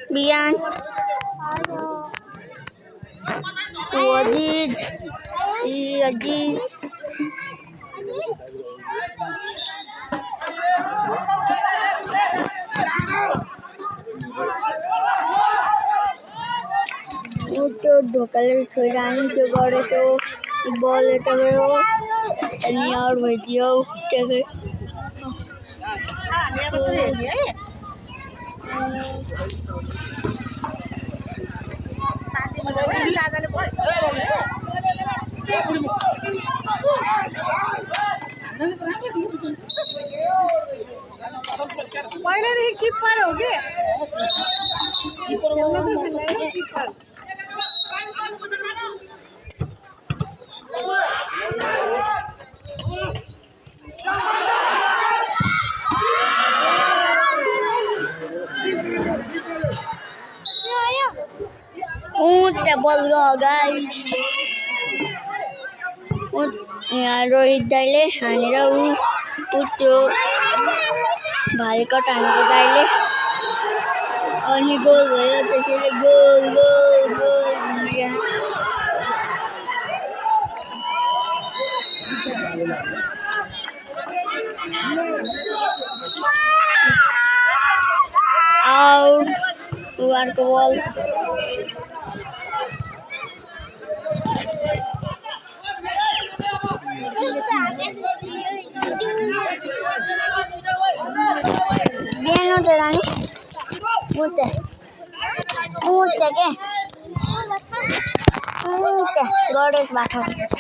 Bian, Aziz, Aziz. तो ढोकले छोड़ानी के बड़े तो बोले तो वो नहीं और भेजियो चले पहले देखिए कीपर हो गए कीपर बोल गाइस रोहित दाइले हानेर त्यो भारी कट हानेको दाइले अनि गोल भयो त्यसैले गोल गोल गोल आउट उहाँको बल बिहान उठेर रानी उठ्छ के गणेश बाटो